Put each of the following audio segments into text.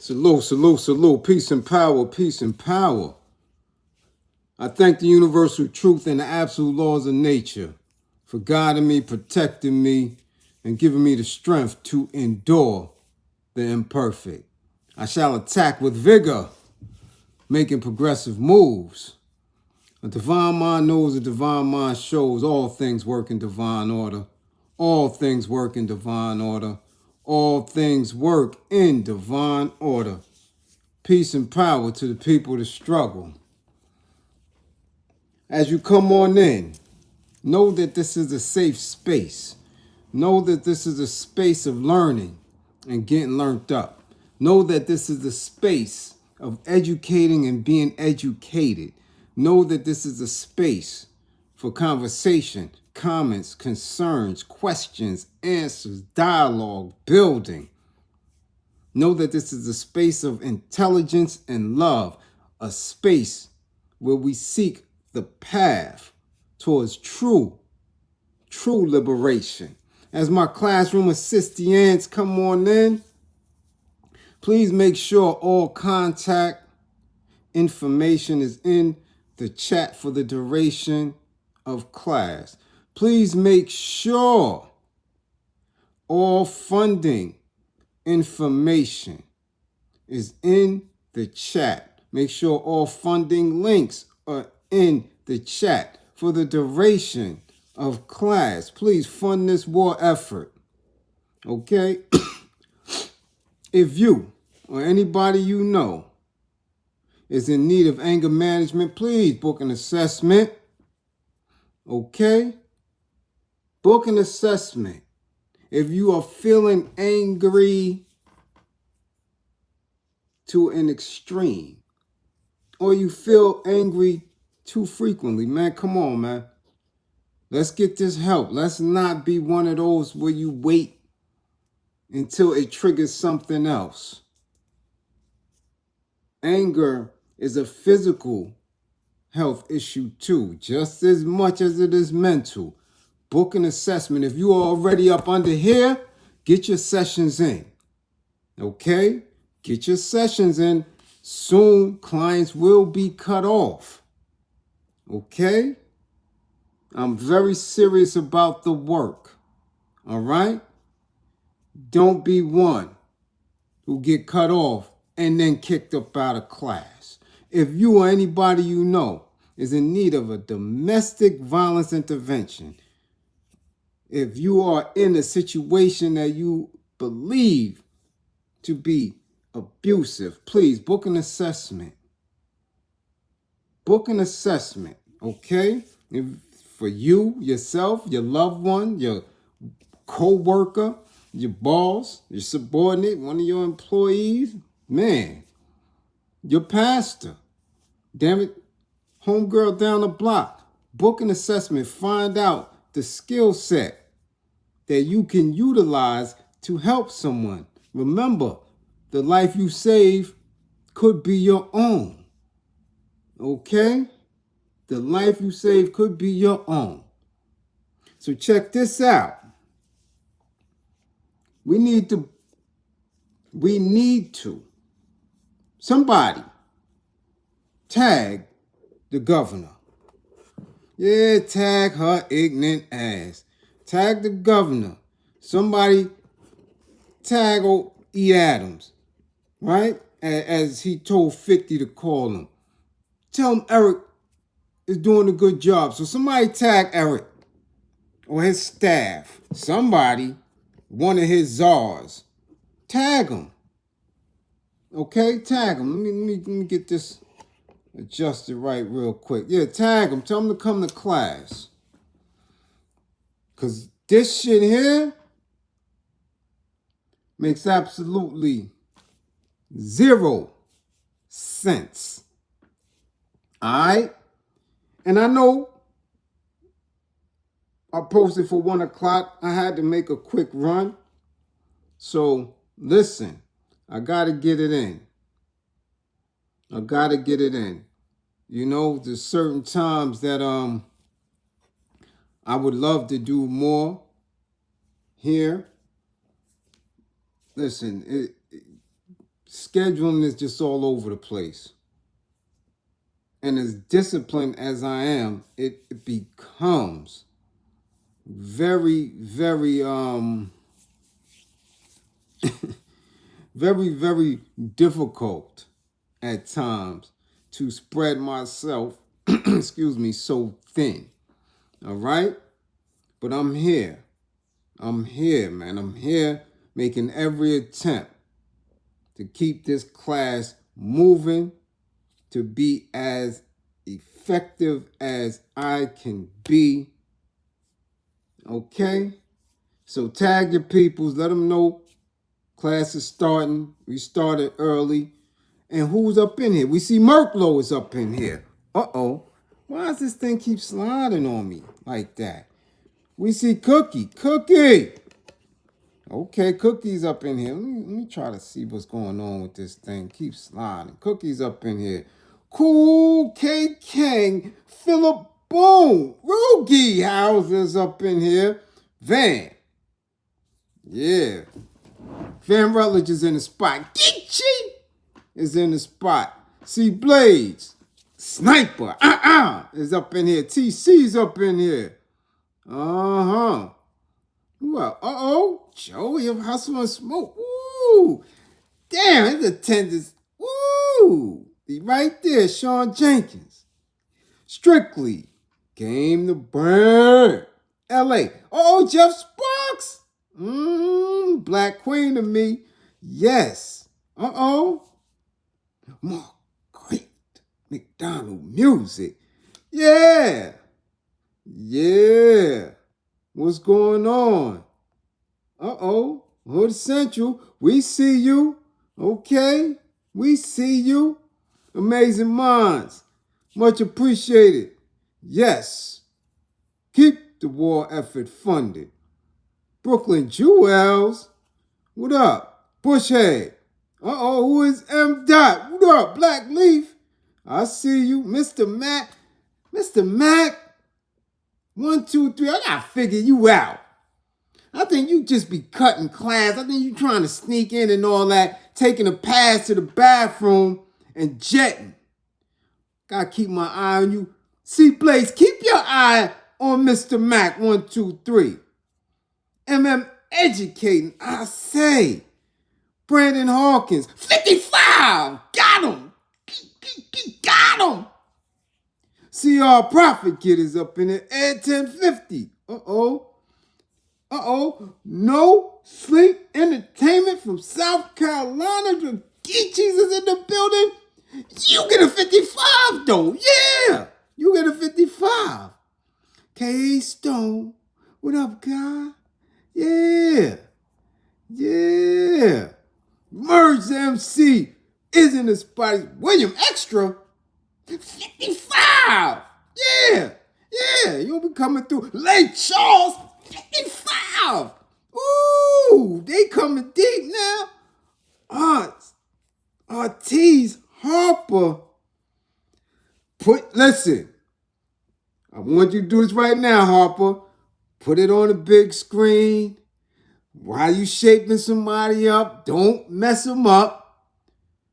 Salute, salute, salute. Peace and power, peace and power. I thank the universal truth and the absolute laws of nature for guiding me, protecting me, and giving me the strength to endure the imperfect. I shall attack with vigor, making progressive moves. A divine mind knows, a divine mind shows. All things work in divine order. All things work in divine order. All things work in divine order. Peace and power to the people that struggle. As you come on in, know that this is a safe space. Know that this is a space of learning and getting learned up. Know that this is a space of educating and being educated. Know that this is a space for conversation, comments, concerns, questions, answers, dialogue, building. Know that this is a space of intelligence and love, a space where we seek the path towards true liberation. As my classroom assistants come on in, please make sure all contact information is in the chat for the duration of class. Please make sure all funding information is in the chat. Make sure all funding links are in the chat for the duration of class. Please fund this war effort. Okay? If you or anybody you know is in need of anger management, please book an assessment. Okay? Book an assessment. If you are feeling angry to an extreme, or you feel angry too frequently, man, come on, man. Let's get this help. Let's not be one of those where you wait until it triggers something else. Anger is a physical health issue too, just as much as it is mental. Book an assessment. If you are already up under here, get your sessions in. Okay? Get your sessions in. Soon, clients will be cut off. Okay? I'm very serious about the work. All right? Don't be one who get cut off and then kicked up out of class. If you or anybody you know is in need of a domestic violence intervention, if you are in a situation that you believe to be abusive, please book an assessment. Book an assessment, okay? For you, yourself, your loved one, your co-worker, your boss, your subordinate, one of your employees, man, your pastor, damn it, homegirl down the block. Book an assessment. Find out the skill set that you can utilize to help someone. Remember, the life you save could be your own. Okay? The life you save could be your own. So check this out. We need to, somebody tag the governor. Yeah, tag her ignorant ass. Tag the governor. Somebody tag old E. Adams, right? As he told 50 to call him. Tell him Eric is doing a good job. So somebody tag Eric or his staff. Somebody, one of his czars. Tag him. Okay, tag him. Let me get this adjusted right real quick. Yeah, tag him. Tell him to come to class. Because this shit here makes absolutely 0 sense. All right? And I know I posted for 1 o'clock. I had to make a quick run. So listen, I got to get it in. You know, there's certain times that I would love to do more here. Listen, scheduling is just all over the place. And as disciplined as I am, it becomes very, very, very, very difficult at times to spread myself, excuse me, so thin. All right? But I'm here. I'm here, man. I'm here making every attempt to keep this class moving, to be as effective as I can be. Okay? So tag your peoples. Let them know class is starting. We started early. And who's up in here? We see Merklo is up in here. Uh-oh. Why does this thing keep sliding on me like that? We see Cookie. Cookie! Okay, Cookie's up in here. Let me try to see what's going on with this thing. Keep sliding. Cookie's up in here. Cool K King. Philip Boom. Rugi Houses up in here. Van. Yeah. Van Rutledge is in the spot. Geechee is in the spot. See Bliz. Sniper. Is up in here. TC's up in here. Uh-huh. Well, uh-oh. Joey of Hustle and Smoke. Woo! Damn, his attendance. Woo! Be right there, Sean Jenkins. Strictly. Game to burn. LA. Oh, Jeff Sparks. Black Queen to me. Yes. Uh-oh. More great McDonald music. Yeah. Yeah. What's going on? Uh-oh. Hood Central. We see you. Okay. We see you. Amazing minds. Much appreciated. Yes. Keep the war effort funded. Brooklyn Jewels. What up? Bushhead. Uh-oh. Who is M. Dot? What up? Black Leaf. I see you. Mr. Mac. Mr. Mac. 1, 2, 3. I gotta figure you out. I think you just be cutting class. I think you trying to sneak in and all that, taking a pass to the bathroom and jetting. Gotta keep my eye on you. See, Blaze, keep your eye on Mr. Mac. 1, 2, 3. Educating, I say. Brandon Hawkins, 55. Got him. Got him. CR Profit Kid is up in there. Ed 1050. Uh-oh. Uh-oh. No Sleep Entertainment from South Carolina. The Geechies is in the building. You get a 55, though. Yeah. You get a 55. K-Stone. What up, guy? Yeah. Yeah. Merge MC is in the spot. William Extra. 55! Yeah! Yeah! You'll be coming through. Late Charles! 55! Ooh! They coming deep now. Ortiz Harper. Listen. I want you to do this right now, Harper. Put it on the big screen. While you shaping somebody up, don't mess them up.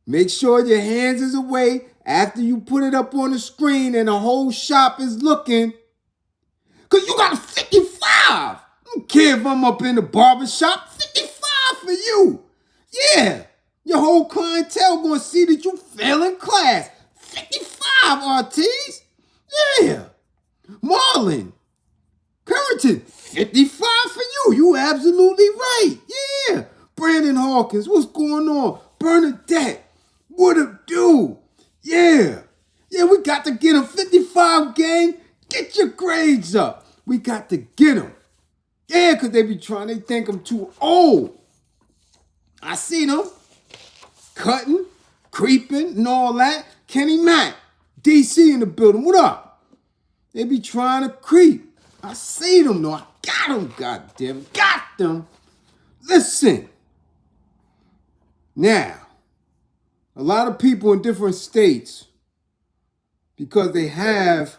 Make sure your hands is away after you put it up on the screen and the whole shop is looking. Because you got a 55. I don't care if I'm up in the barbershop. 55 for you. Yeah. Your whole clientele going to see that you fail in class. 55, Ortiz. Yeah. Marlon. Currington. 55 for you. You absolutely right. Yeah. Brandon Hawkins. What's going on? Bernadette. What it do? Yeah. Yeah, we got to get them. 55, gang. Get your grades up. We got to get them. Yeah, because they think I'm too old. I see them. Cutting, creeping, and all that. Kenny Mack. DC in the building. What up? They be trying to creep. I see them, though. I got them, goddamn. Got them. Listen. Now. A lot of people in different states, because they have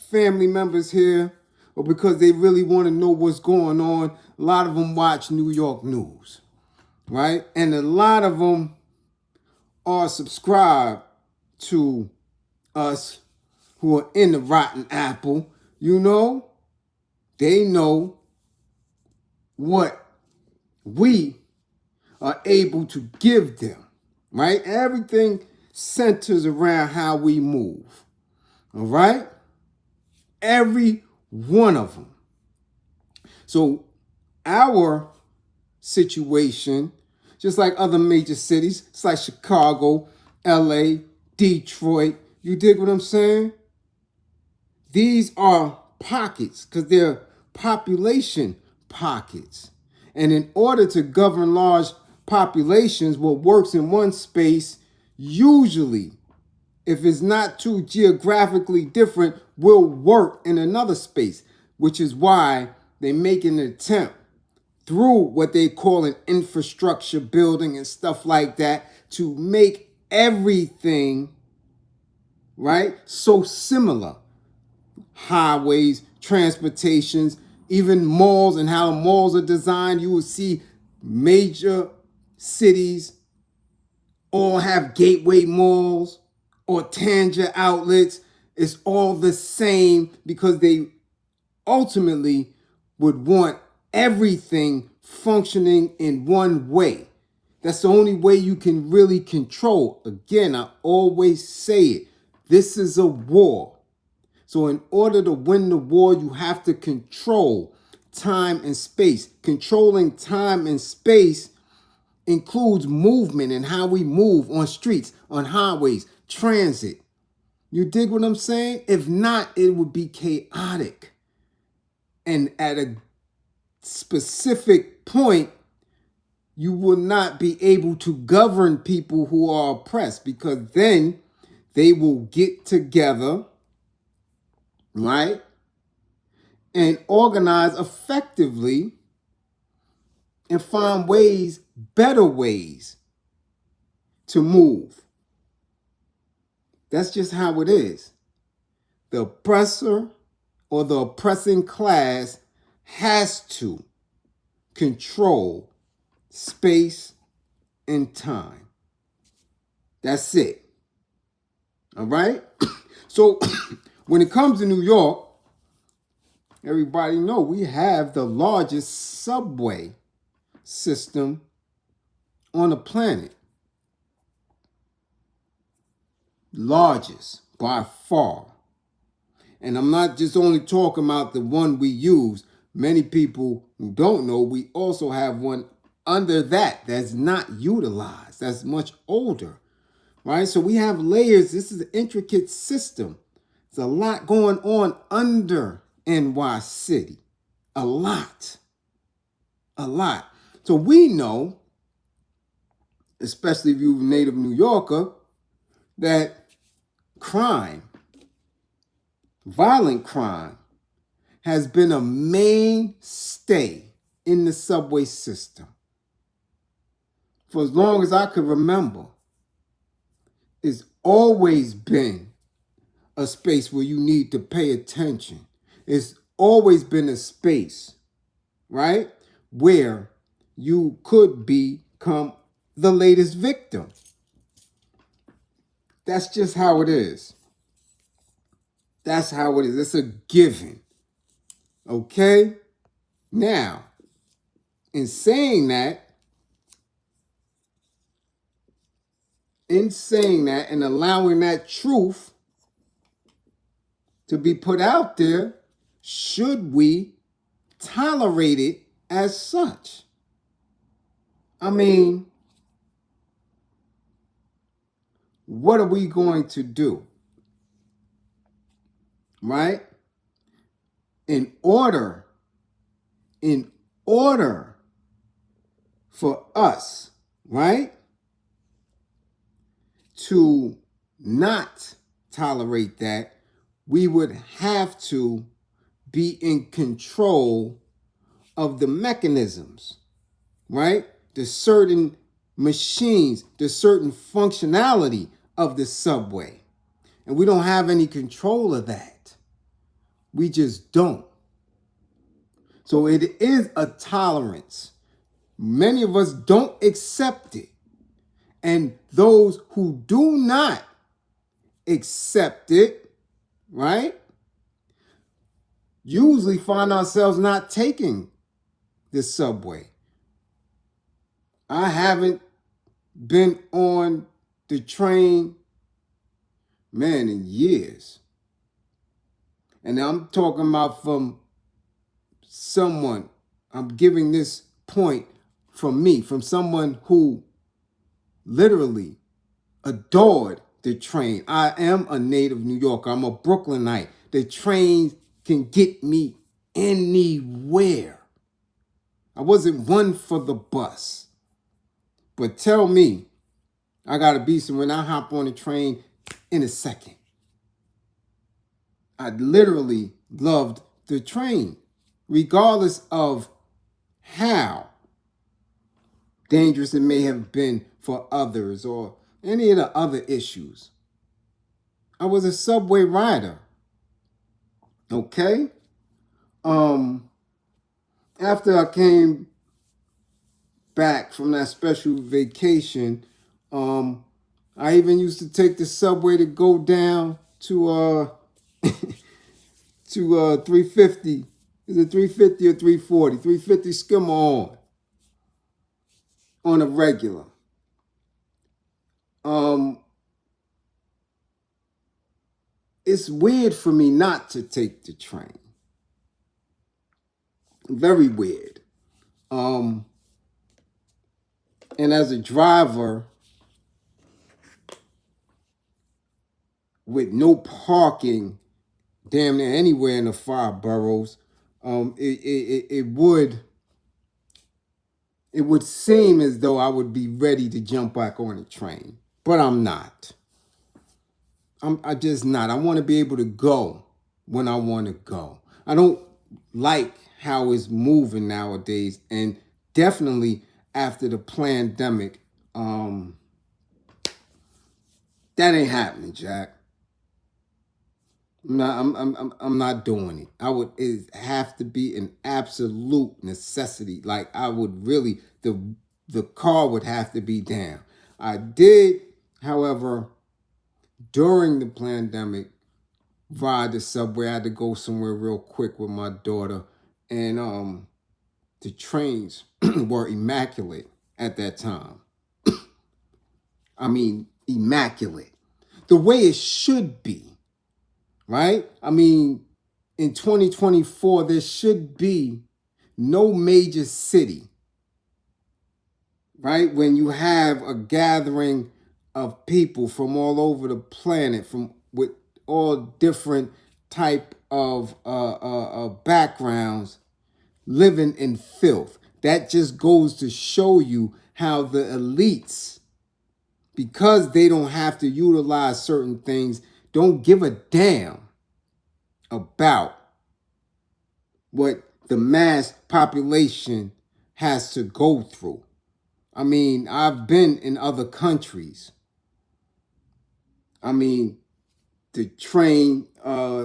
family members here or because they really want to know what's going on, a lot of them watch New York news, right? And a lot of them are subscribed to us who are in the rotten apple, they know what we are able to give them, right? Everything centers around how we move, all right? Every one of them. So our situation, just like other major cities, it's like Chicago, LA, Detroit, you dig what I'm saying? These are pockets because they're population pockets. And in order to govern large populations, what works in one space, usually, if it's not too geographically different, will work in another space, which is why they make an attempt through what they call an infrastructure building and stuff like that to make everything, right, so similar. Highways, transportations, even malls and how malls are designed. You will see major cities all have gateway malls or Tanger outlets. It's all the same because they ultimately would want everything functioning in one way. That's the only way you can really control. Again, I always say it. This is a war. So in order to win the war, you have to control time and space. Controlling time and space includes movement and how we move on streets, on highways, transit. You dig what I'm saying? If not, it would be chaotic. And at a specific point, you will not be able to govern people who are oppressed because then they will get together, right, and organize effectively and find ways, better ways to move. That's just how it is. The oppressor or the oppressing class has to control space and time. That's it. All right? So when it comes to New York, everybody know we have the largest subway system on the planet. Largest by far. And I'm not just only talking about the one we use. Many people who don't know, we also have one under that's not utilized. That's much older, right? So we have layers. This is an intricate system. There's a lot going on under NY City. A lot. So we know, especially if you're a native New Yorker, that crime, violent crime, has been a mainstay in the subway system. For as long as I could remember, it's always been a space where you need to pay attention. It's always been a space, right, where you could become the latest victim. That's just how it is. That's how it is. It's a given. Okay? Now, in saying that and allowing that truth to be put out there, should we tolerate it as such? I mean, what are we going to do? Right? In order for us, right, to not tolerate that, we would have to be in control of the mechanisms, right? The certain machines, the certain functionality of the subway. And we don't have any control of that. We just don't. So it is a tolerance. Many of us don't accept it. And those who do not accept it, right, usually find ourselves not taking the subway. I haven't been on the train, man, in years. And I'm talking about from someone, I'm giving this point from me, from someone who literally adored the train. I am a native New Yorker. I'm a Brooklynite. The train can get me anywhere. I wasn't one for the bus. But tell me, I gotta be somewhere when I hop on the train in a second. I literally loved the train, regardless of how dangerous it may have been for others or any of the other issues. I was a subway rider. Okay? After I came back from that special vacation, I even used to take the subway to go down to to 350. Is it 350 or 340? 350 skimmer on a regular. It's weird for me not to take the train. Very weird. And as a driver with no parking damn near anywhere in the 5 boroughs, it would seem as though I would be ready to jump back on a train, but I'm not. I'm just not. I want to be able to go when I want to go. I don't like how it's moving nowadays, and definitely after the pandemic, that ain't happening, Jack. I'm not doing it. It have to be an absolute necessity. Like I would really, the car would have to be down. I did, however, during the pandemic, ride the subway. I had to go somewhere real quick with my daughter, and the trains were immaculate at that time. I mean, immaculate, the way it should be. Right? I mean, in 2024, there should be no major city, right? When you have a gathering of people from all over the planet, from with all different type of backgrounds, living in filth. That just goes to show you how the elites, because they don't have to utilize certain things, don't give a damn about what the mass population has to go through. I mean, I've been in other countries. I mean, the train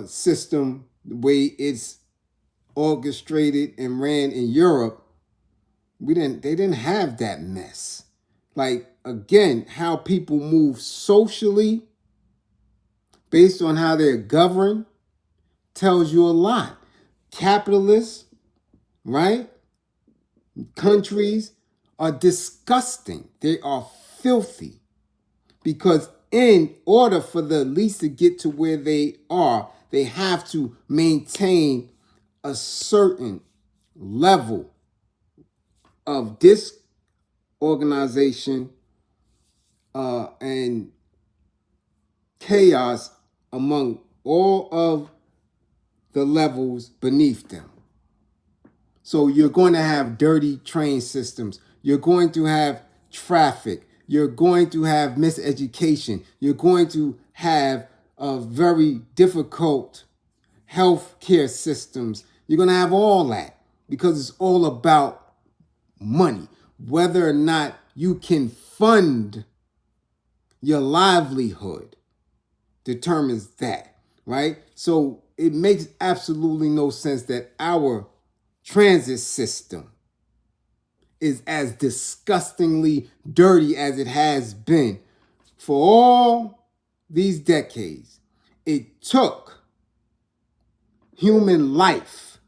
system, the way it's orchestrated and ran in Europe, they didn't have that mess. Like, again, how people move socially based on how they're governed tells you a lot. Capitalists, right? Countries are disgusting. They are filthy. Because in order for the elites to get to where they are, they have to maintain a certain level of disorganization and chaos among all of the levels beneath them. So you're going to have dirty train systems. You're going to have traffic. You're going to have miseducation. You're going to have very difficult health care systems. You're going to have all that because it's all about money. Whether or not you can fund your livelihood determines that, right? So it makes absolutely no sense that our transit system is as disgustingly dirty as it has been for all these decades. It took human life,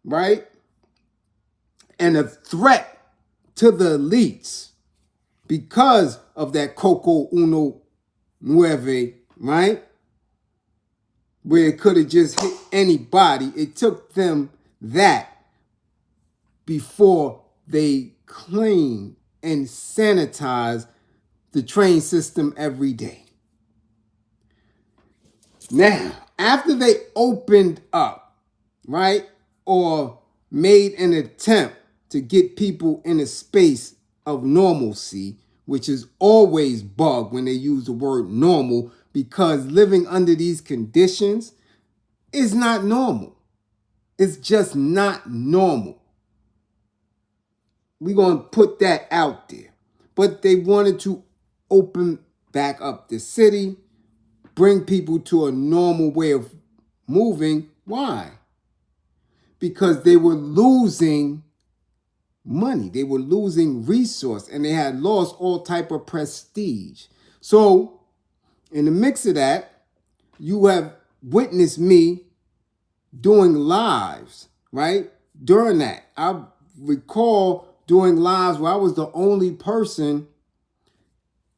right? And a threat to the elites because of that Coco Uno Nueve, right? Where it could have just hit anybody. It took them that before they clean and sanitize the train system every day. Now, after they opened up, right, or made an attempt to get people in a space of normalcy, which is always bugged when they use the word normal, because living under these conditions is not normal. It's just not normal. We're going to put that out there. But they wanted to open back up the city, bring people to a normal way of moving. Why? Because they were losing money. They were losing resource, and they had lost all type of prestige. So in the mix of that, you have witnessed me doing lives, right? During that, I recall doing lives where I was the only person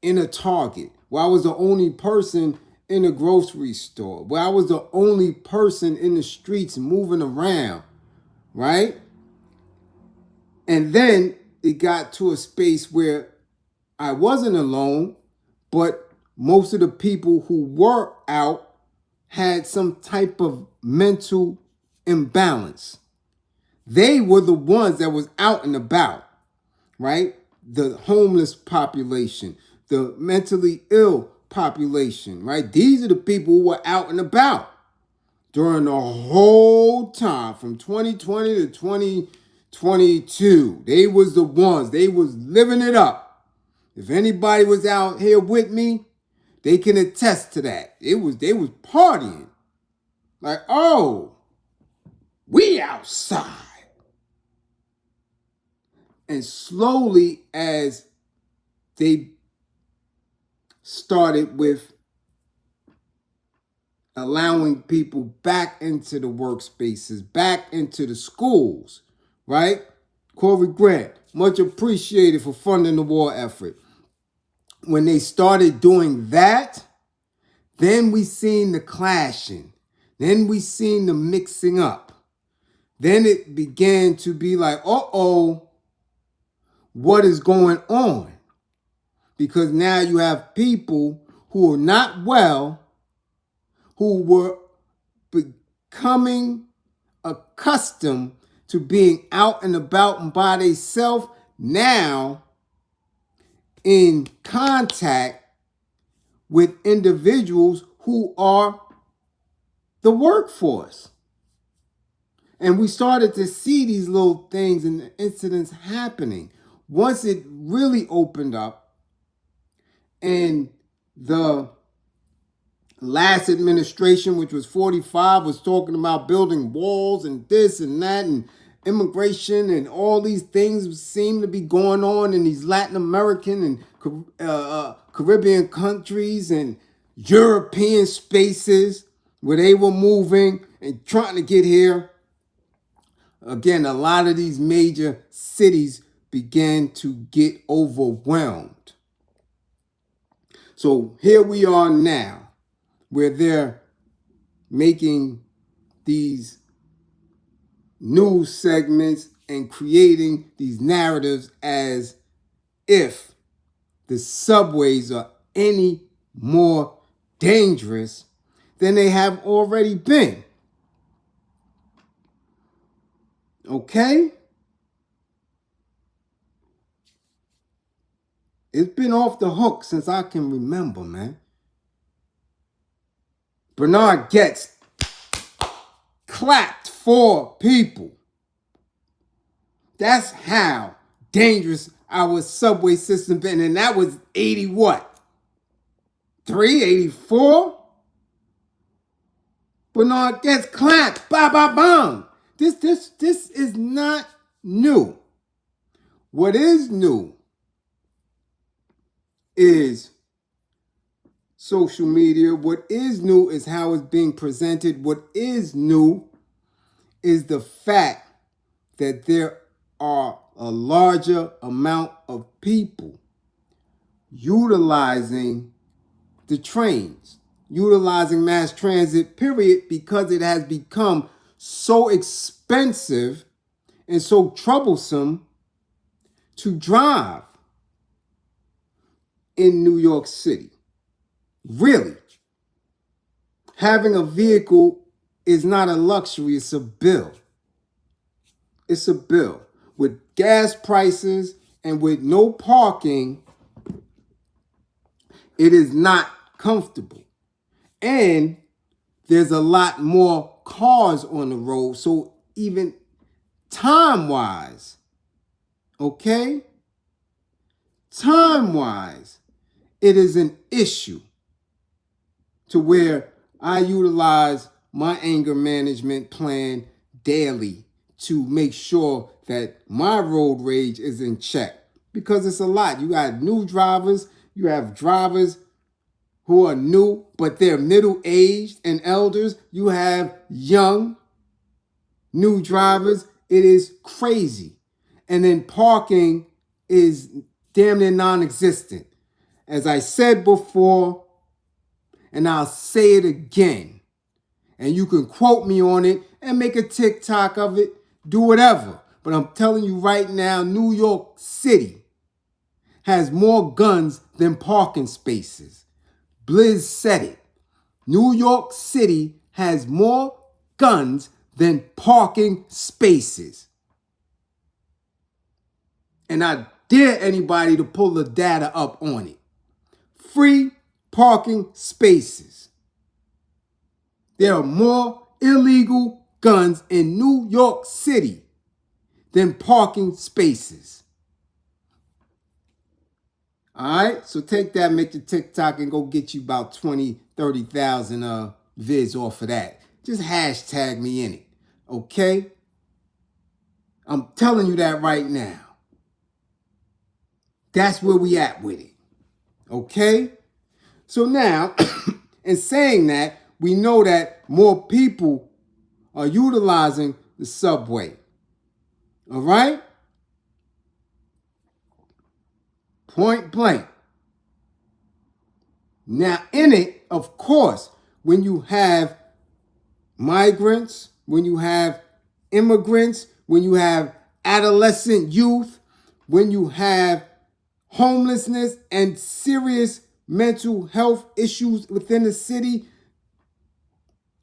in a Target, where I was the only person in a grocery store, where I was the only person in the streets moving around, right? And then it got to a space where I wasn't alone, but most of the people who were out had some type of mental imbalance. They were the ones that was out and about, right? The homeless population, the mentally ill population, right? These are the people who were out and about during the whole time from 2020 to 2022. They was the ones. They was living it up. If anybody was out here with me, they can attest to that. They was partying. Like, oh, we outside. And slowly, as they started with allowing people back into the workspaces, back into the schools, right? Corey Grant, much appreciated for funding the war effort. When they started doing that, then we seen the clashing. Then we seen the mixing up. Then it began to be like, uh-oh, what is going on? Because now you have people who are not well, who were becoming accustomed to being out and about and by themselves, now in contact with individuals who are the workforce. And we started to see these little things and incidents happening. Once it really opened up, and the last administration, which was 45, was talking about building walls and this and that and immigration and all these things seem to be going on in these Latin American and Caribbean countries and European spaces where they were moving and trying to get here. Again, a lot of these major cities began to get overwhelmed. So here we are now, where they're making these news segments and creating these narratives as if the subways are any more dangerous than they have already been. Okay? It's been off the hook since I can remember, man. Bernard Getz clapped for people. That's how dangerous our subway system been. And that was 80 what? 84? Bernard Getz clapped. Ba ba bang. This is not new. What is new is social media. What is new is how it's being presented. What is new is the fact that there are a larger amount of people utilizing the trains, utilizing mass transit, period, because it has become so expensive and so troublesome to drive in New York City. Really, having a vehicle is not a luxury, it's a bill. It's a bill. With gas prices and with no parking, it is not comfortable. And there's a lot more cars on the road. So even time-wise, okay? Time-wise, it is an issue to where I utilize my anger management plan daily to make sure that my road rage is in check. Because it's a lot. You got new drivers, you have drivers who are new, but they're middle-aged and elders. You have young, new drivers. It is crazy. And then parking is damn near non-existent. As I said before, and I'll say it again, and you can quote me on it and make a TikTok of it, do whatever. But I'm telling you right now, New York City has more guns than parking spaces. Bliz said it. New York City has more guns than parking spaces. And I dare anybody to pull the data up on it. Free parking spaces. There are more illegal guns in New York City than parking spaces. All right, so take that, make your TikTok, and go get you about 20, 30,000 vids off of that. Just hashtag me in it, okay? I'm telling you that right now. That's where we at with it, okay? So now, in saying that, we know that more people are utilizing the subway, all right? Point blank. Now, in it, of course, when you have migrants, when you have immigrants, when you have adolescent youth, when you have homelessness and serious mental health issues within the city,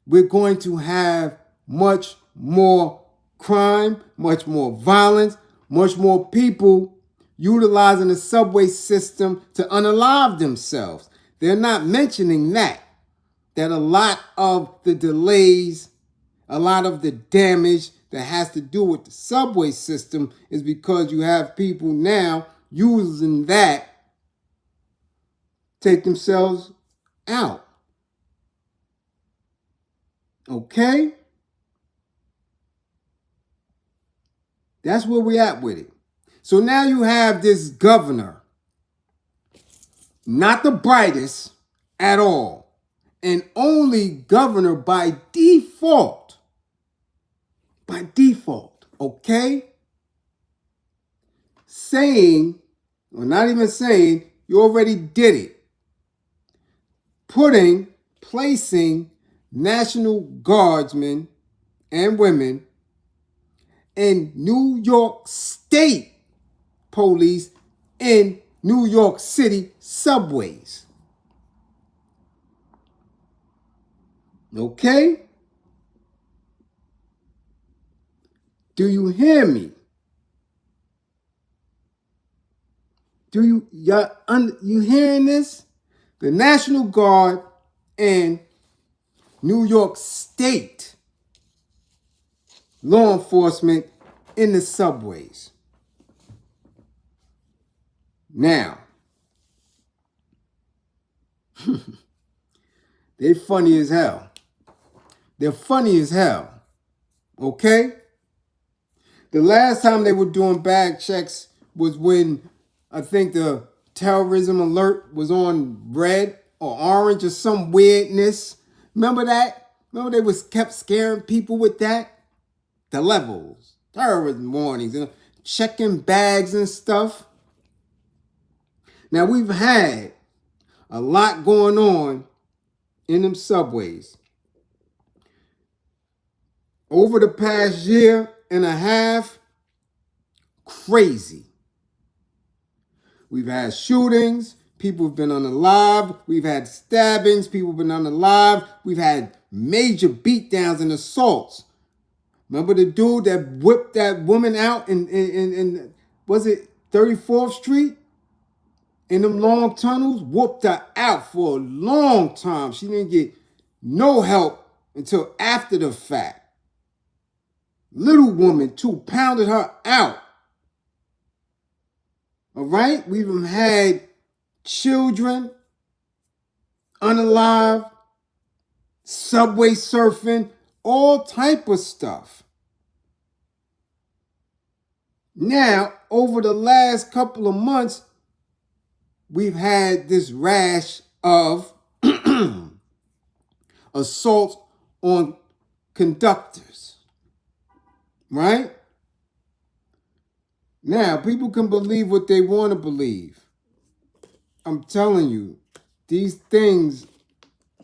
we're going to have much more crime, much more violence, much more people utilizing the subway system to unalive themselves. They're not mentioning that a lot of the delays, a lot of the damage that has to do with the subway system is because you have people now using that to take themselves out. Okay? That's where we're at with it. So now you have this governor, not the brightest at all, and only governor by default. By default, okay? Saying, or not even saying, you already did it. Placing National Guardsmen and women in New York State police in New York City subways. Okay? Do you hear me? You hearing this? The National Guard and New York State law enforcement in the subways. Now, they're funny as hell. They're funny as hell. Okay? The last time they were doing bag checks was when I think the terrorism alert was on red or orange or some weirdness. Remember that? Remember they was kept scaring people with that? The levels, terrorism warnings, and checking bags and stuff. Now we've had a lot going on in them subways. Over the past year and a half, crazy. We've had shootings, people have been unalive, we've had stabbings, people have been unalive, we've had major beatdowns and assaults. Remember the dude that whipped that woman out in was it 34th Street? In them long tunnels, whooped her out for a long time. She didn't get no help until after the fact. Little woman, too, pounded her out. All right? We've even had children unalive, subway surfing, all type of stuff. Now, over the last couple of months, we've had this rash of assaults on conductors. Right? Now, people can believe what they want to believe. I'm telling you, these things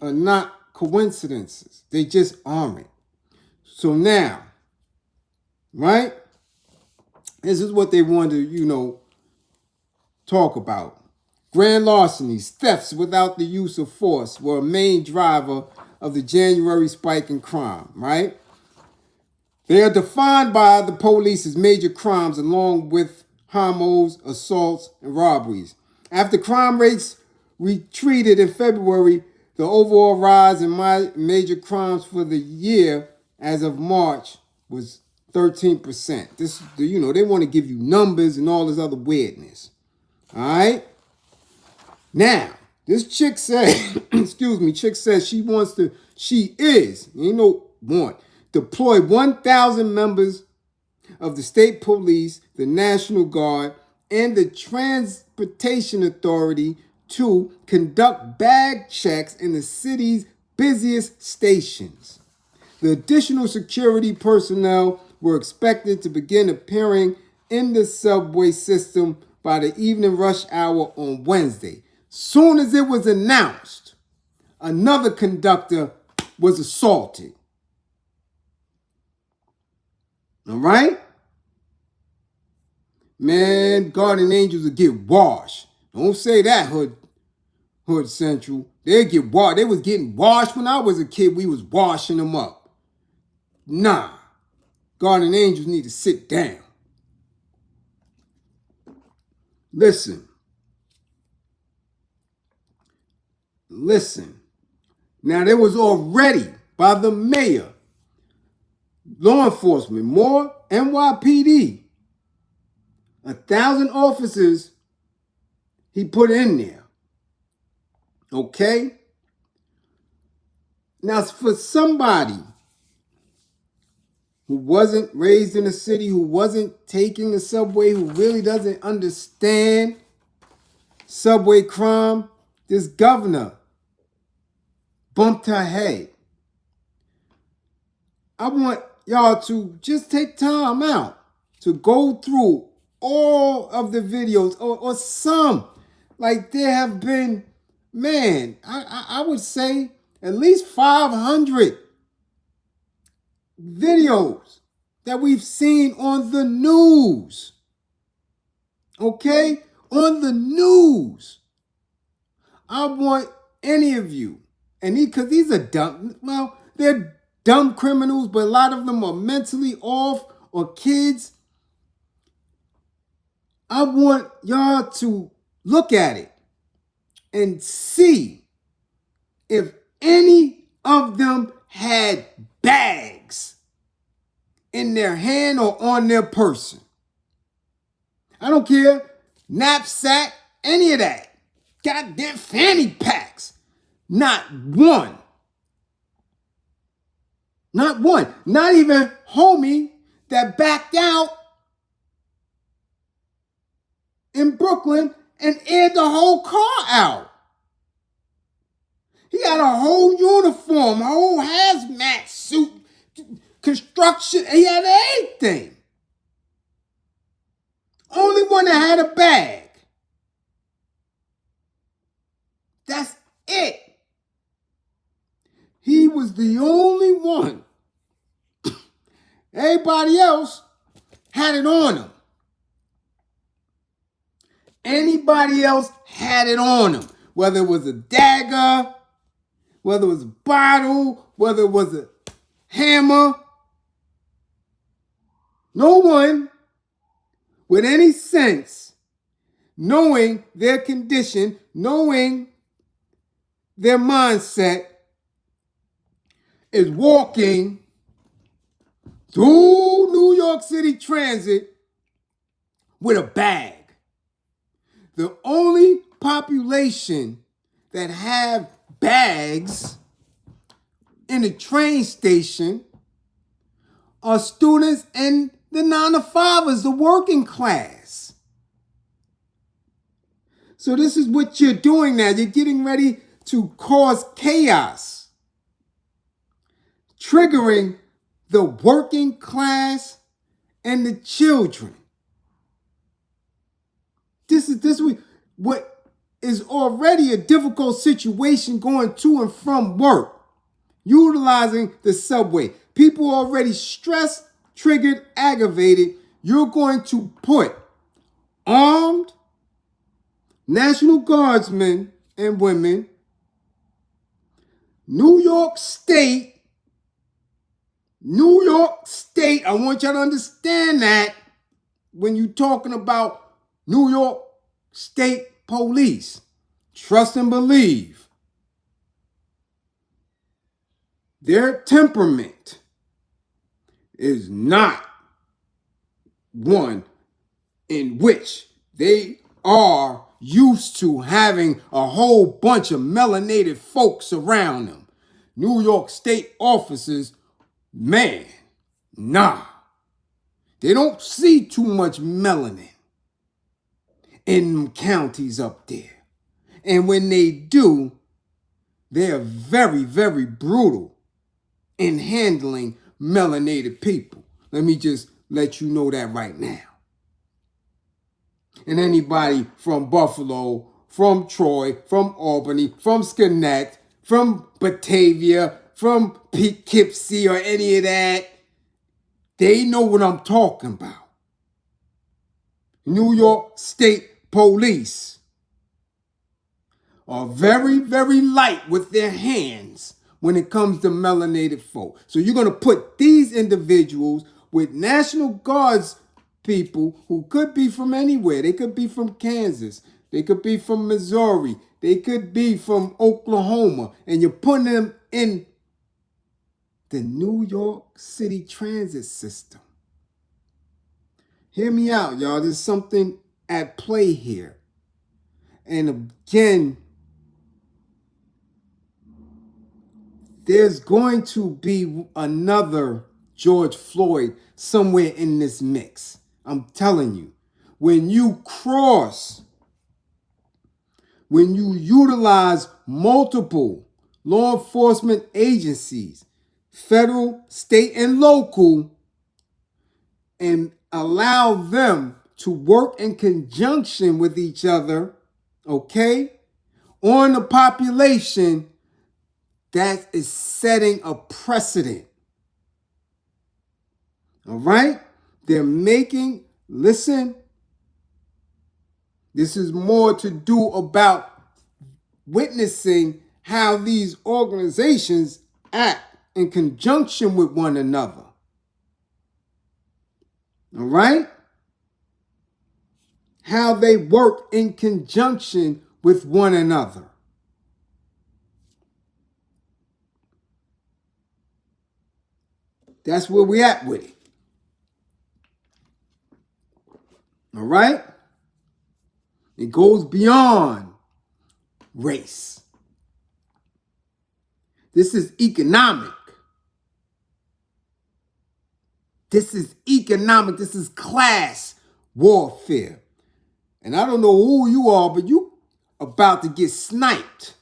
are not coincidences. They just aren't. So now, right? This is what they want to, talk about. Grand larcenies, thefts without the use of force were a main driver of the January spike in crime, right? They are defined by the police as major crimes along with homos, assaults, and robberies. After crime rates retreated in February, the overall rise in major crimes for the year as of March was 13%. This, they want to give you numbers and all this other weirdness. All right? Now, this chick said, chick says she is, deploy 1,000 members of the state police, the National Guard, and the Transportation Authority to conduct bag checks in the city's busiest stations. The additional security personnel were expected to begin appearing in the subway system by the evening rush hour on Wednesday. Soon as it was announced, another conductor was assaulted. All right? Man, guardian angels will get washed. Don't say that, Hood Central. They get washed. They was getting washed when I was a kid. We was washing them up. Nah. Guardian angels need to sit down. Listen. Now, there was already, by the mayor, law enforcement, more NYPD, 1,000 officers he put in there. Okay? Now, for somebody who wasn't raised in a city, who wasn't taking the subway, who really doesn't understand subway crime, this governor bumped her head. I want y'all to just take time out to go through all of the videos or some. Like there have been, I would say at least 500 videos that we've seen on the news. Okay? On the news. I want any of you, and because these are dumb, they're dumb criminals, but a lot of them are mentally off or kids. I want y'all to look at it and see if any of them had bags in their hand or on their person. I don't care. Knapsack, any of that. Goddamn fanny packs. Not one. Not one. Not even homie that backed out in Brooklyn and aired the whole car out. He had a whole uniform, a whole hazmat suit, construction. He had everything. Only one that had a bag. That's it. He was the only one. Everybody else had it on him. Anybody else had it on him. Whether it was a dagger, whether it was a bottle, whether it was a hammer. No one with any sense, knowing their condition, knowing their mindset, is walking through New York City Transit with a bag. The only population that have bags in the train station are students and the 9-to-5ers, the working class. So this is what you're doing now. You're getting ready to cause chaos, triggering the working class and the children. This is what is already a difficult situation going to and from work, utilizing the subway. People already stressed, triggered, aggravated. You're going to put armed National Guardsmen and women, New York State, I want y'all to understand that when you're talking about New York State Police, trust and believe. Their temperament is not one in which they are used to having a whole bunch of melanated folks around them. New York State officers, man, nah. They don't see too much melanin in counties up there. And when they do, they're very, very brutal in handling melanated people. Let me just let you know that right now. And anybody from Buffalo, from Troy, from Albany, from Schenectady, from Batavia, from Poughkeepsie or any of that, they know what I'm talking about. New York State Police are very, very light with their hands when it comes to melanated folk. So you're going to put these individuals with National Guards people who could be from anywhere. They could be from Kansas. They could be from Missouri. They could be from Oklahoma. And you're putting them in the New York City transit system. Hear me out, y'all. There's something at play here. And again, there's going to be another George Floyd somewhere in this mix. I'm telling you, when you utilize multiple law enforcement agencies, federal, state, and local, and allow them to work in conjunction with each other, okay, on the population, that is setting a precedent. All right? They're making, listen, this is more to do about witnessing how these organizations act in conjunction with one another. All right? How they work in conjunction with one another. That's where we're at with it. All right? It goes beyond race. This is economic. This is economic. This is class warfare. And I don't know who you are, but you about to get sniped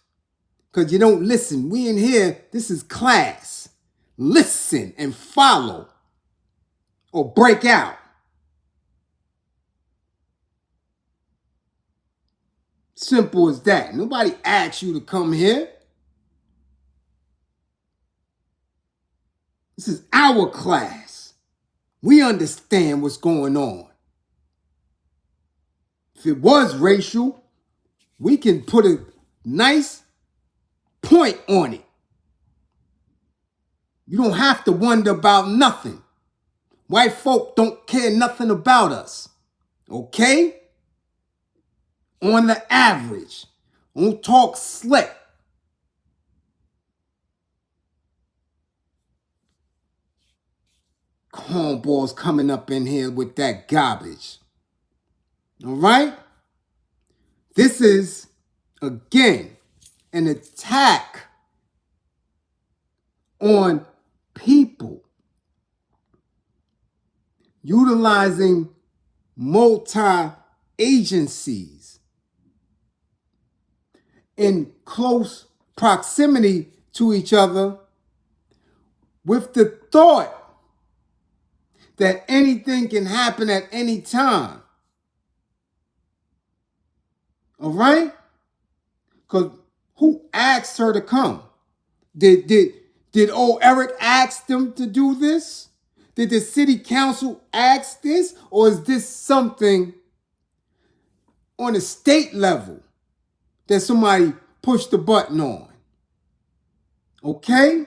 because you don't listen. We in here, this is class. Listen and follow or break out. Simple as that. Nobody asked you to come here. This is our class. We understand what's going on. If it was racial, we can put a nice point on it. You don't have to wonder about nothing. White folk don't care nothing about us. Okay? On the average. Don't talk slick. Cornballs coming up in here with that garbage. All right? This is, again, an attack on people utilizing multi-agencies in close proximity to each other with the thought that anything can happen at any time. All right? Because who asked her to come? Did old Eric ask them to do this? Did the city council ask this? Or is this something on a state level that somebody pushed the button on? Okay?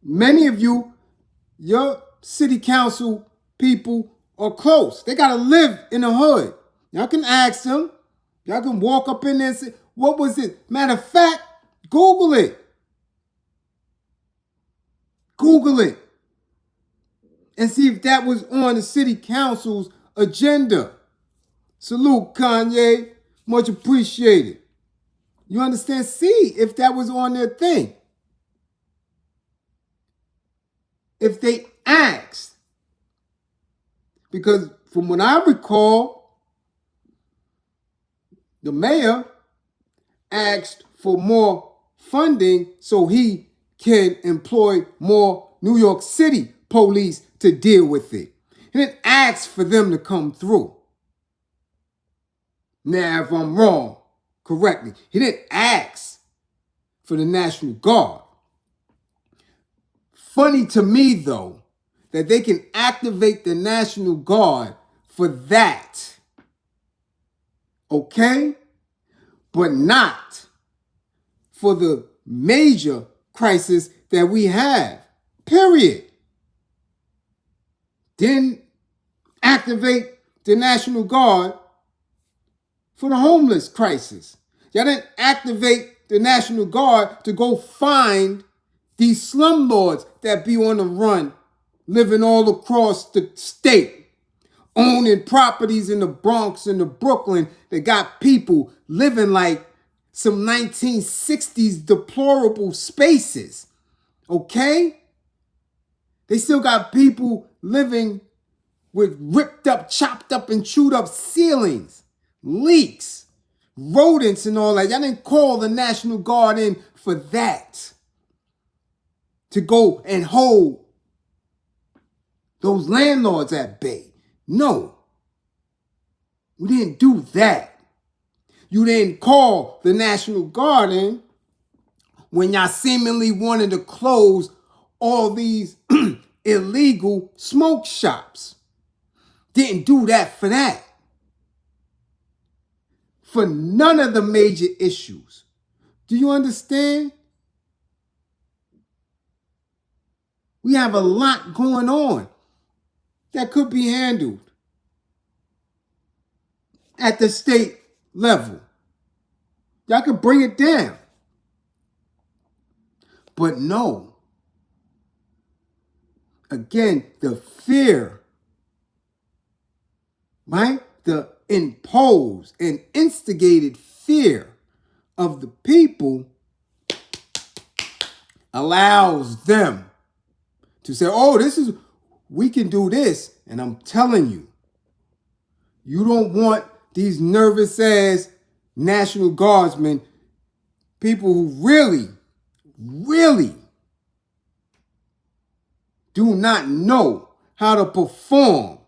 Many of you, your city council people are close. They got to live in the hood. Y'all can ask them. Y'all can walk up in there and say, what was it? Matter of fact, Google it. Google it. And see if that was on the city council's agenda. Salute, Kanye. Much appreciated. You understand? See if that was on their thing. If they asked. Because from what I recall, the mayor asked for more funding so he can employ more New York City police to deal with it. He didn't ask for them to come through. Now, if I'm wrong, correct me. He didn't ask for the National Guard. Funny to me, though, that they can activate the National Guard for that. Okay? But not for the major crisis that we have. Period. Didn't activate the National Guard for the homeless crisis. Y'all didn't activate the National Guard to go find these slumlords that be on the run, living all across the state, owning properties in the Bronx and the Brooklyn that got people living like some 1960s deplorable spaces. Okay? They still got people living with ripped up, chopped up, and chewed up ceilings, leaks, rodents, and all that. Y'all didn't call the National Guard in for that. To go and hold those landlords at bay. No. We didn't do that. You didn't call the National Guard in when y'all seemingly wanted to close all these illegal smoke shops. Didn't do that for that. For none of the major issues. Do you understand? We have a lot going on that could be handled at the state level. Y'all could bring it down. But no. Again, the fear, right? The imposed and instigated fear of the people allows them to say, oh, we can do this. And I'm telling you, You don't want these nervous ass National Guardsmen, people who really, really do not know how to perform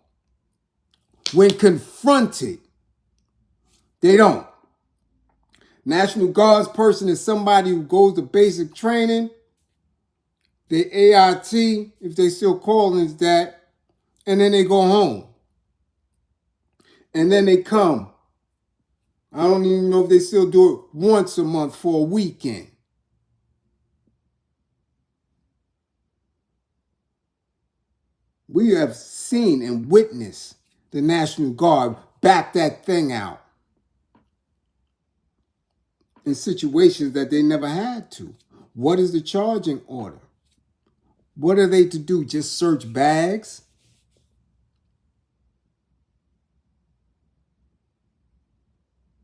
when confronted. They don't. National Guards person is somebody who goes to basic training, the AIT, if they still calling it that, and then they go home. And then they come. I don't even know if they still do it once a month for a weekend. We have seen and witnessed the National Guard back that thing out in situations that they never had to. What is the charging order? What are they to do? Just search bags?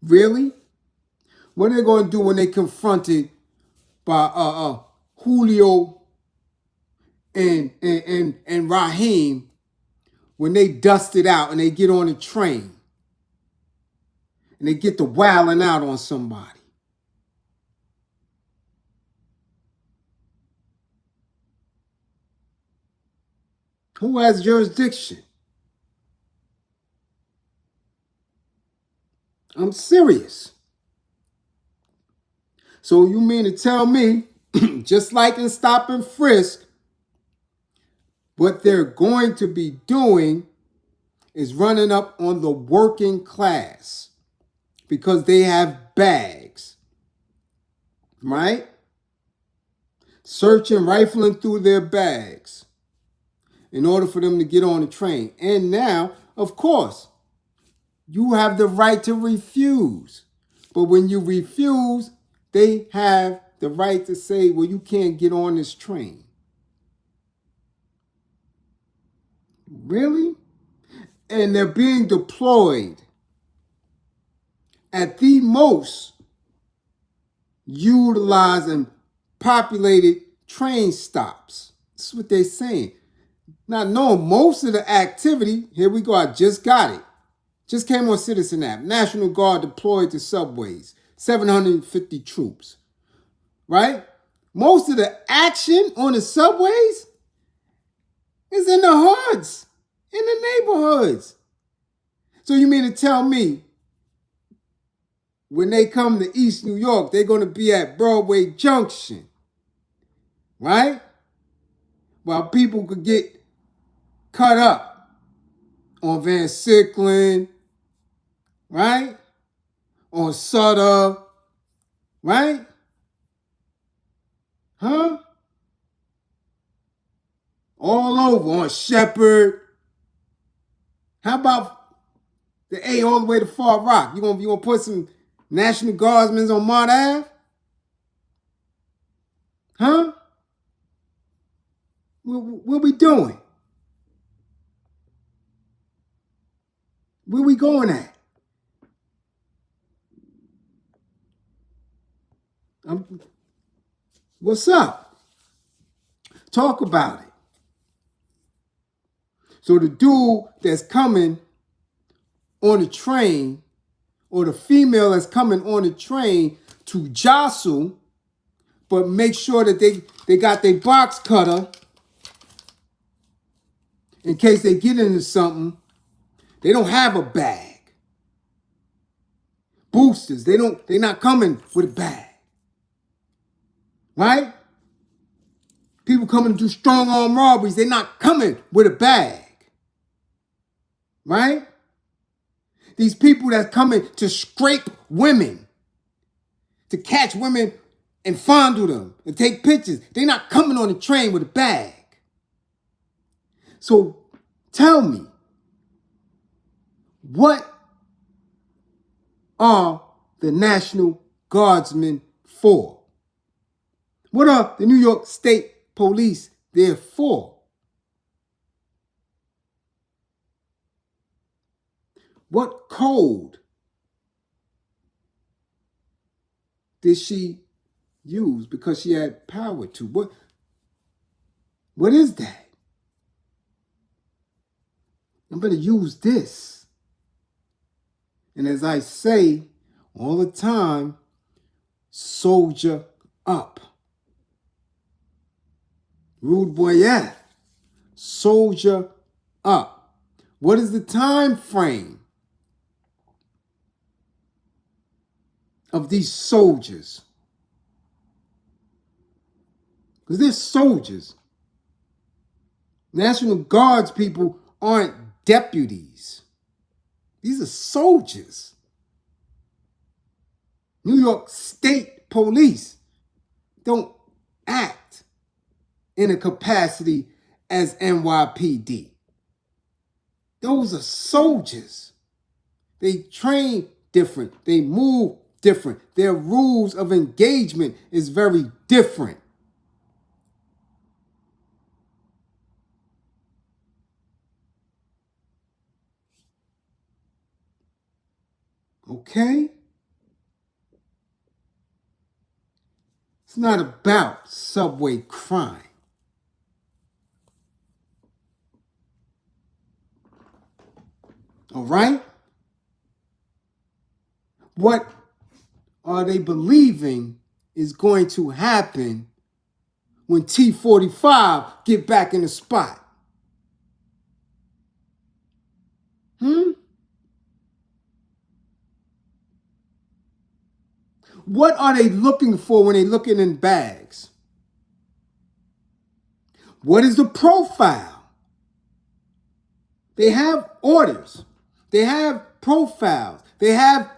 Really? What are they going to do when they confronted by Julio and Raheem when they dust it out and they get on a train and they get to wilding out on somebody? Who has jurisdiction? I'm serious. So you mean to tell me, just like in Stop and Frisk, what they're going to be doing is running up on the working class because they have bags, right? Searching, rifling through their bags in order for them to get on the train. And now, of course, you have the right to refuse. But when you refuse, they have the right to say, well, you can't get on this train. Really? And they're being deployed at the most utilized and populated train stops. That's what they're saying. Not knowing most of the activity, here we go, I just got it. Just came on Citizen app. National Guard deployed to subways. 750 troops. Right? Most of the action on the subways is in the hoods, in the neighborhoods. So you mean to tell me when they come to East New York, they're going to be at Broadway Junction, right? While people could get cut up on Van Sicklen, right? On Sutter, right? Huh? All over on Shepherd. How about the A all the way to Far Rock? You gonna put some National Guardsmen on Mott Ave? Huh? What we doing? Where we going at? What's up? Talk about it. So the dude that's coming on the train, or the female that's coming on the train to jostle, but make sure that they got their box cutter in case they get into something. They don't have a bag. Boosters, they're not coming with a bag. Right? People coming to do strong arm robberies, they're not coming with a bag. Right? These people that's coming to scrape women, to catch women and fondle them and take pictures, they're not coming on the train with a bag. So tell me, what are the National Guardsmen for? What are the New York State Police there for? What code did she use because she had power to? What is that? I'm going to use this. And as I say all the time, soldier up. Rude boy, yeah. Soldier up. What is the time frame of these soldiers? Because they're soldiers. National Guards people aren't deputies. These are soldiers. New York State Police don't act in a capacity as NYPD. Those are soldiers. They train different. They move different. Their rules of engagement is very different. Okay? It's not about subway crime. All right? What are they believing is going to happen when T-45 get back in the spot? What are they looking for when they're looking in bags? What is the profile? They have orders. They have profiles. They have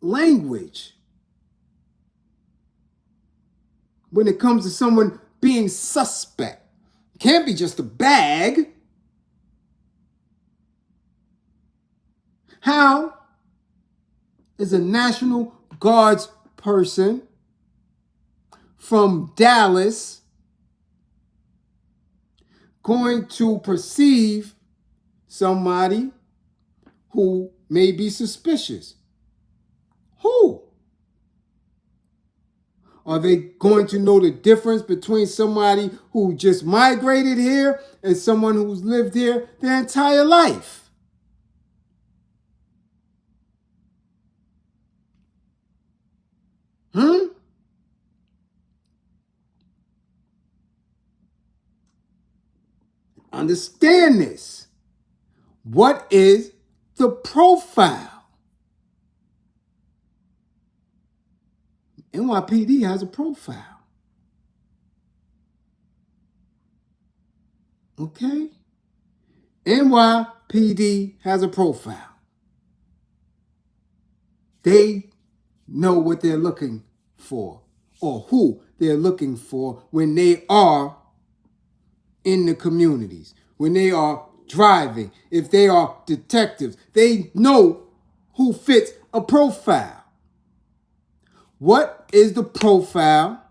language. When it comes to someone being suspect, it can't be just a bag. How is a National Guards person from Dallas going to perceive somebody who may be suspicious? Who? Are they going to know the difference between somebody who just migrated here and someone who's lived here their entire life? Understand this. What is the profile? NYPD has a profile. Okay? NYPD has a profile. They know what they're looking for or who they're looking for when they are in the communities, when they are driving, if they are detectives. They know who fits a profile. What is the profile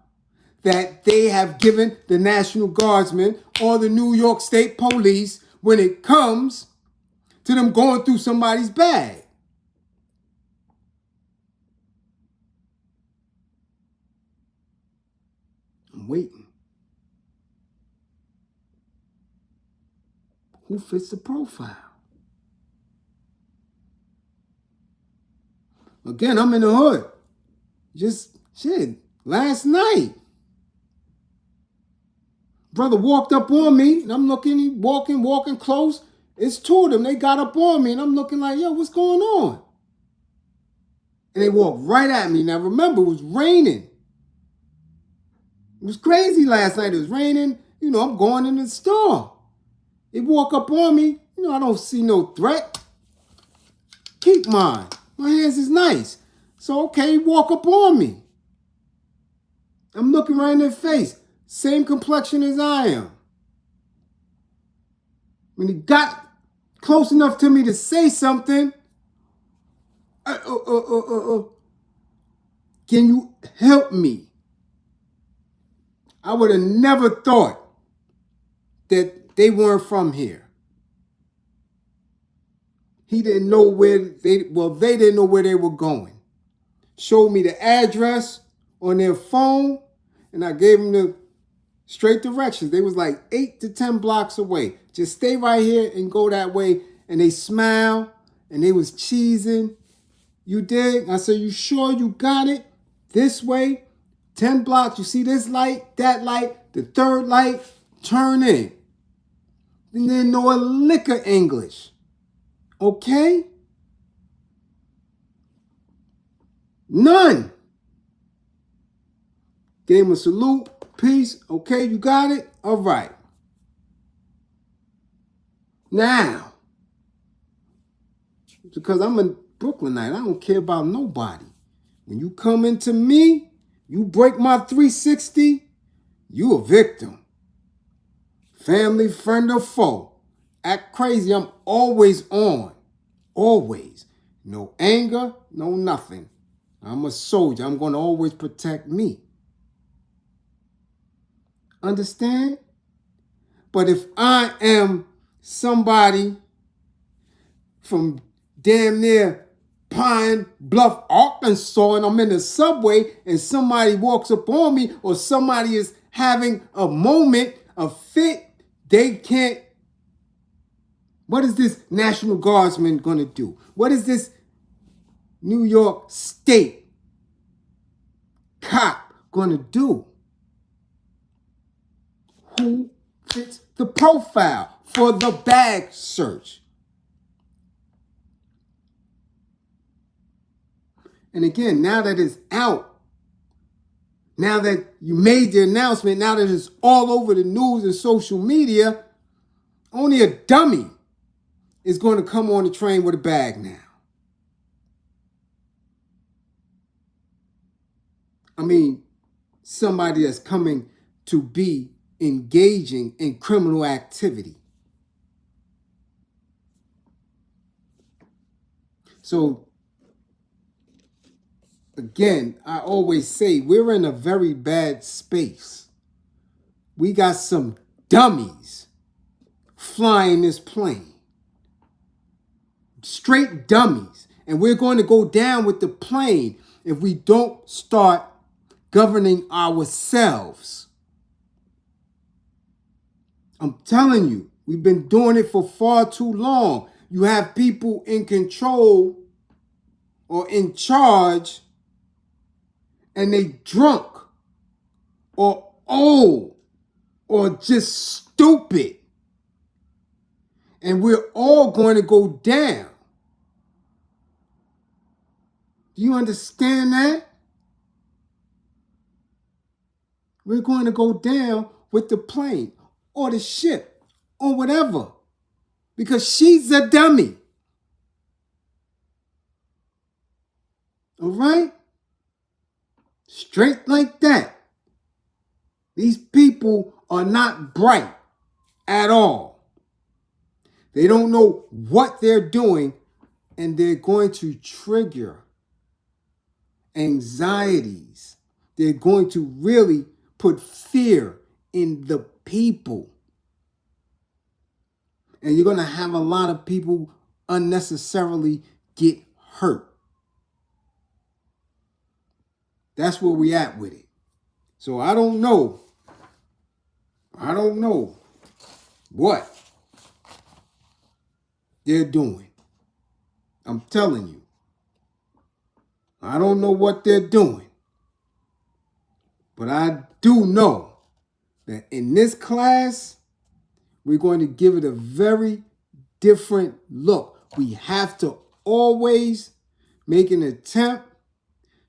that they have given the National Guardsmen or the New York State Police when it comes to them going through somebody's bag? I'm waiting. Who fits the profile? Again, I'm in the hood. Just shit. Last night, brother walked up on me, and I'm looking, he walking close. It's two of them. They got up on me, and I'm looking like, yo, what's going on? And they walked right at me. Now, remember, it was raining. It was crazy last night. It was raining. You know, I'm going in the store. They walk up on me. You know, I don't see no threat. Keep mine. My hands is nice. So, okay, walk up on me. I'm looking right in their face. Same complexion as I am. When he got close enough to me to say something, can you help me? I would have never thought that they weren't from here. He didn't know where they didn't know where they were going. Showed me the address on their phone, and I gave them the straight directions. They was like 8 to 10 blocks away. Just stay right here and go that way. And they smile and they was cheesing. You dig? I said, you sure you got it? This way, 10 blocks, you see this light, that light, the third light, turn in. And then know a lick of English. Okay? None. Gave him a salute. Peace. Okay, you got it? All right. Now, because I'm a Brooklynite, I don't care about nobody. When you come into me, you break my 360, you a victim. Family, friend, or foe. Act crazy, I'm always on. Always. No anger, no nothing. I'm a soldier. I'm going to always protect me. Understand? But if I am somebody from damn near Pine Bluff, Arkansas, and I'm in the subway and somebody walks up on me or somebody is having a moment, a fit, they can't. What is this National Guardsman going to do? What is this New York State cop going to do? Who fits the profile for the bag search? And again, now that it's out, now that you made the announcement, now that it's all over the news and social media, only a dummy is going to come on the train with a bag now. I mean, somebody that's coming to be engaging in criminal activity. So, again, I always say we're in a very bad space. We got some dummies flying this plane. Straight dummies. And we're going to go down with the plane if we don't start governing ourselves. I'm telling you, we've been doing it for far too long. You have people in control or in charge and they drunk or old or just stupid. And we're all going to go down. Do you understand that? We're going to go down with the plane or the ship or whatever. Because she's a dummy. All right? Straight like that. These people are not bright at all. They don't know what they're doing, and they're going to trigger anxieties. They're going to really put fear in the people. And you're going to have a lot of people unnecessarily get hurt. That's where we at with it. So I don't know what they're doing. I'm telling you. I don't know what they're doing. But I do know that in this class, we're going to give it a very different look. We have to always make an attempt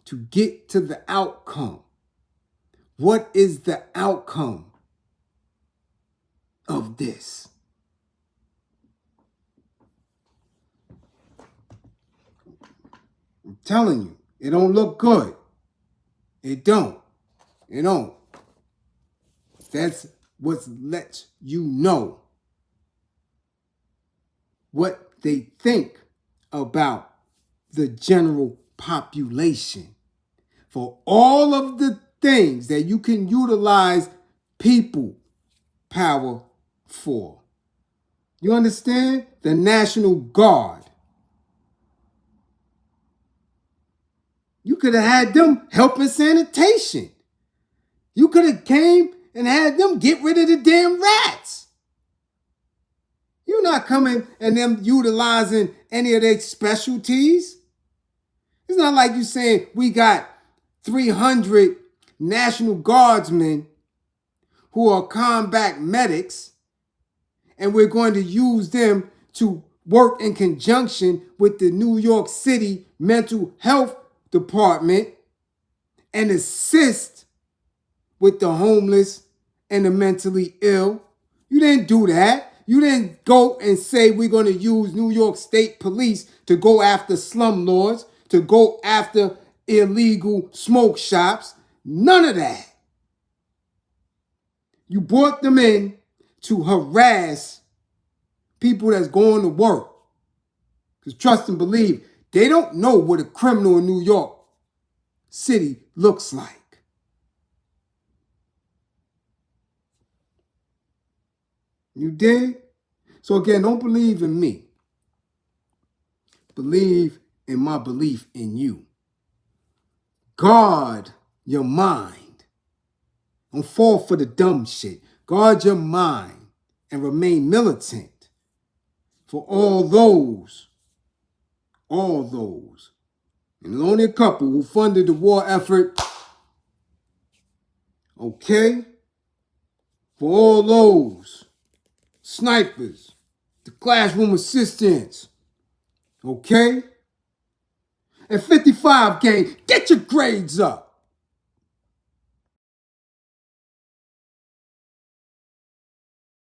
to get to the outcome. What is the outcome of this? I'm telling you, it don't look good. It don't. It don't. That's what lets you know what they think about the general population. For all of the things that you can utilize people power for. You understand? The National Guard. You could have had them helping sanitation. You could have came and had them get rid of the damn rats. You You're not coming and them utilizing any of their specialties. It's not like you saying we got 300 National Guardsmen who are combat medics, and we're going to use them to work in conjunction with the New York City Mental Health Department and assist with the homeless and the mentally ill. You didn't do that. You didn't go and say we're going to use New York State Police to go after slumlords, to go after illegal smoke shops. None of that. You brought them in to harass people that's going to work. Because trust and believe, they don't know what a criminal in New York City looks like. You did? So again, don't believe in me. Believe in my belief in you. Guard your mind. Don't fall for the dumb shit. Guard your mind and remain militant for all those, and there's only a couple who funded the war effort, okay? For all those snipers, the classroom assistants, okay? And 55 gang, get your grades up.